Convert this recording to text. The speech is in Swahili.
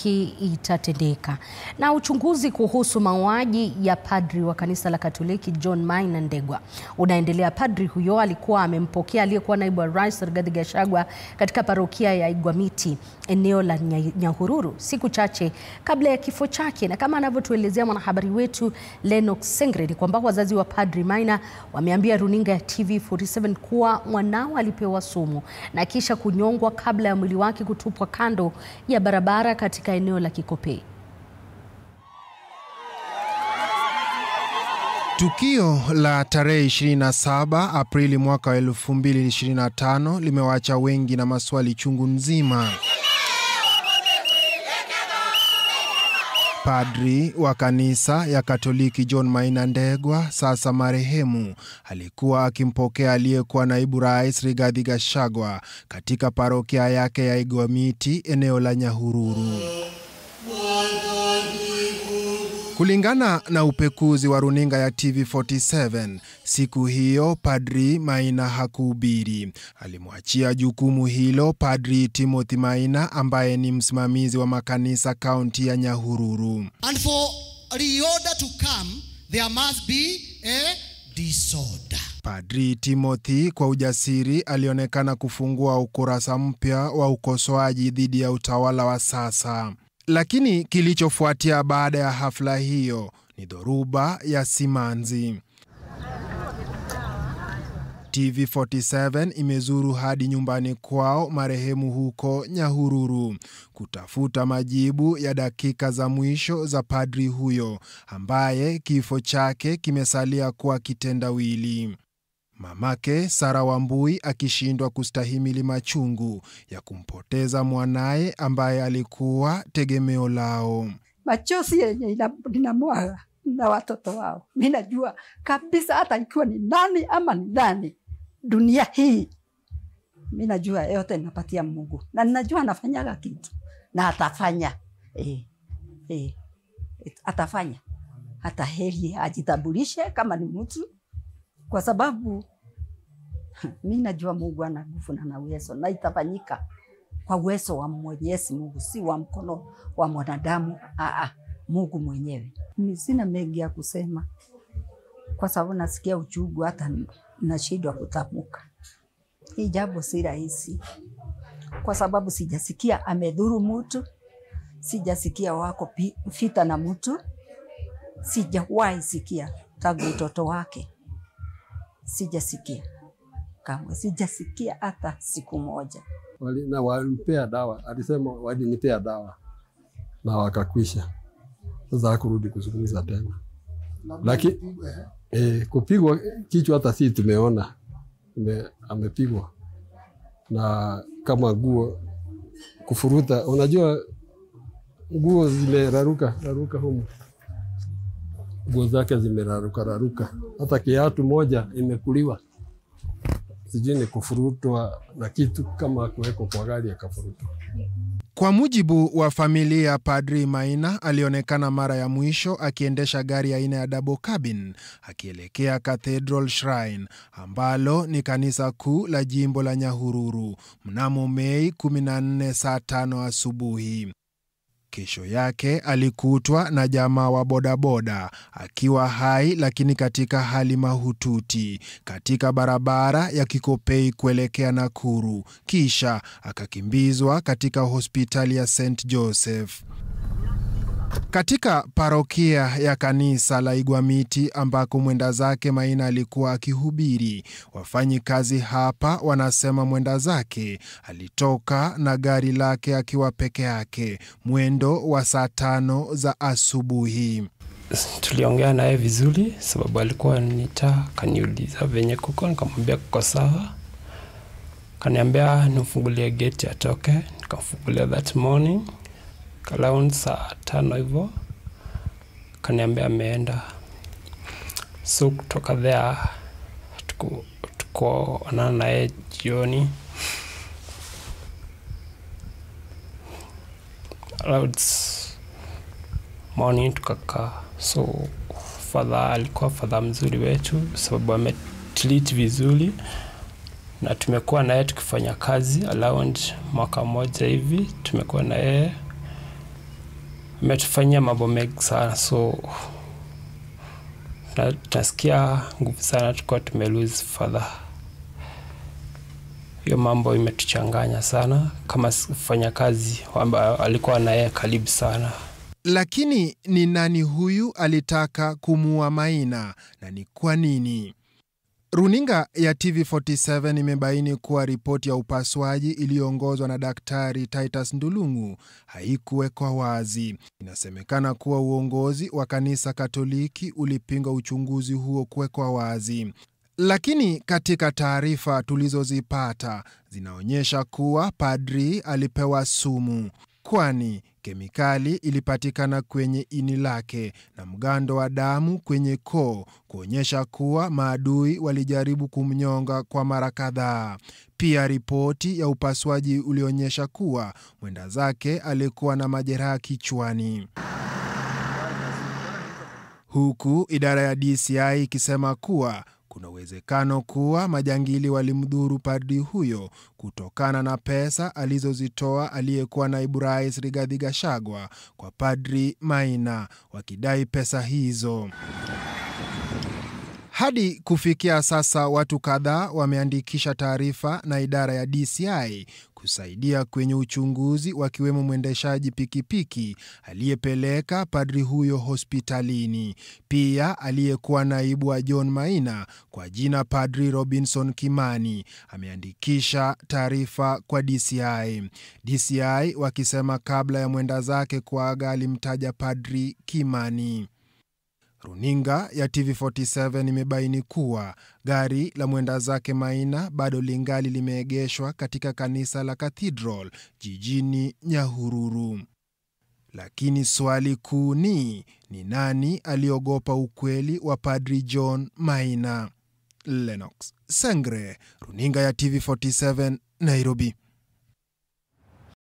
haki itatendeka. Na uchunguzi kuhusu mauaji ya padri wa kanisa la Katoliki John Maina Ndegwa unaendelea. Padri huyo alikuwa amempokea aliyekuwa naibu wa rais Rigathi Gachagua katika parokia ya Igwamiti, eneo la Nyahururu, siku chache kabla ya kifo chake. Na kama anavyotuelezea mwanahabari wetu Lennox Sengre, ni kwamba wazazi wa Padri Maina wameambia runinga ya TV47 kuwa mwanao alipewa sumu na kisha kunyongwa kabla ya mwili wake kutupwa kando ya barabara katika eneo la Kikopey. Tukio la tarehe 27 Aprili mwaka 2025 limewaacha wengi na maswali chungu nzima. Padri wa kanisa ya Katoliki John Maina Ndegwa, sasa marehemu, alikuwa akimpokea aliyekuwa naibu rais Rigathi Gachagua katika parokia yake ya Igwamiti, eneo la Nyahururu. Kulingana na upekuzi wa runinga ya TV47, siku hiyo Padri Maina hakuhubiri. Alimwachia jukumu hilo Padri Timothy Maina ambaye ni msimamizi wa makanisa kaunti ya Nyahururu. And for reorder to come, there must be a disorder. Padri Timothy kwa ujasiri alionekana kufungua ukurasa mpya wa ukosoaji dhidi ya utawala wa sasa. Lakini kilichofuatia baada ya hafla hiyo ni dhoruba ya simanzi. TV47 imezuru hadi nyumbani kwao marehemu huko Nyahururu kutafuta majibu ya dakika za mwisho za padri huyo ambaye kifo chake kimesalia kuwa kitendawili. Mamake Sara Wambui akishindwa kustahimili machungu ya kumpoteza mwanae ambaye alikuwa tegemeo lao. Machozi yenye inamwaga na watoto wao. Mimi najua kabisa hata ikiwa ni nani ama ni nani dunia hii, mimi najua yote ninapatia Mungu. Na ninajua anafanyaga kitu na atafanya. Atafanya. Hata heri ajitambulishe kama ni mtu, kwa sababu mimi najua Mungu ana nguvu na uwezo, na itafanyika kwa uwezo wa Mwenyezi Mungu, si wa mkono wa mwanadamu. Mungu mwenyewe. Mimi sina mengi ya kusema kwa sababu nasikia uchungu, hata nashindwa kutamka. Hii jambo si rahisi kwa sababu sijasikia amedhuru mtu, sijasikia wako vita na mtu, sijawahi sikia tangu utoto wake. Sijasikia kama sijasikia hata siku moja. Walinipea dawa, alisema walinipea dawa na wakakwisha. Sasa kurudi kuzungumza tena. Lakini kupigwa kichwa hata si tumeona amepigwa, na kama nguo kufuruta, unajua nguo zimeraruka humu. Nguo zake zimeraruka, hata kiatu moja imekuliwa. Sijui ni kufurutwa na kitu kama kuweko kwa gari yakafurutwa. Kwa mujibu wa familia, Padri Maina alionekana mara ya mwisho akiendesha gari aina ya double cabin akielekea Cathedral Shrine, ambalo ni kanisa kuu la jimbo la Nyahururu, mnamo Mei 14 saa 5 asubuhi. Kesho yake alikutwa na jamaa wa bodaboda akiwa hai lakini katika hali mahututi katika barabara ya Kikopey kuelekea Nakuru, kisha akakimbizwa katika hospitali ya St. Joseph. Katika parokia ya kanisa la Igwamiti ambako mwenda zake Maina alikuwa akihubiri, wafanyikazi hapa wanasema mwenda zake alitoka na gari lake akiwa peke yake mwendo wa saa 5 za asubuhi. Tuliongea naye vizuri sababu alikuwa ananiita, kaniuliza venye kuko, nikamwambia kuko sawa. Kaniambia nifungulie gate atoke, nikamfungulia that morning around saa 5 hivyo. Kaniambia ameenda. So kutoka there tuko onana naye jioni. Around morning tukakaa. So father alikuwa father mzuri wetu sababu ametreat vizuri, na tumekuwa naye tukifanya kazi around mwaka mmoja hivi. Tumekuwa naye Ametufanyia mambo mengi sana, so tunasikia nguvu sana tulikuwa tumelose father. Hiyo mambo imetuchanganya sana kama kufanya kazi ambayo alikuwa naye karibu sana. Lakini ni nani huyu alitaka kumuua Maina na ni kwa nini? Runinga ya TV47 imebaini kuwa ripoti ya upasuaji iliyoongozwa na Daktari Titus Ndulungu haikuwekwa wazi. Inasemekana kuwa uongozi wa kanisa Katoliki ulipinga uchunguzi huo kuwekwa wazi. Lakini katika taarifa tulizozipata zinaonyesha kuwa padri alipewa sumu, kwani kemikali ilipatikana kwenye ini lake na mgando wa damu kwenye koo kuonyesha kuwa maadui walijaribu kumnyonga kwa mara kadhaa. Pia ripoti ya upasuaji ulionyesha kuwa mwenda zake alikuwa na majeraha kichwani. Huku idara ya DCI ikisema kuwa kuna uwezekano kuwa majangili walimdhuru padri huyo kutokana na pesa alizozitoa aliyekuwa naibu rais Rigathi Gachagua kwa Padri Maina, wakidai pesa hizo. Hadi kufikia sasa watu kadhaa wameandikisha taarifa na idara ya DCI kusaidia kwenye uchunguzi, wakiwemo mwendeshaji pikipiki aliyepeleka padri huyo hospitalini. Pia aliyekuwa naibu wa John Maina kwa jina Padri Robinson Kimani ameandikisha taarifa kwa DCI. DCI wakisema kabla ya mwenda zake kuaga alimtaja Padri Kimani. Runinga ya TV47 imebaini kuwa gari la mwenda zake Maina bado lingali limeegeshwa katika kanisa la Cathedral jijini Nyahururu. Lakini swali kuu ni nani aliogopa ukweli wa Padri John Maina? Lennox Sengre, Runinga ya TV47, Nairobi.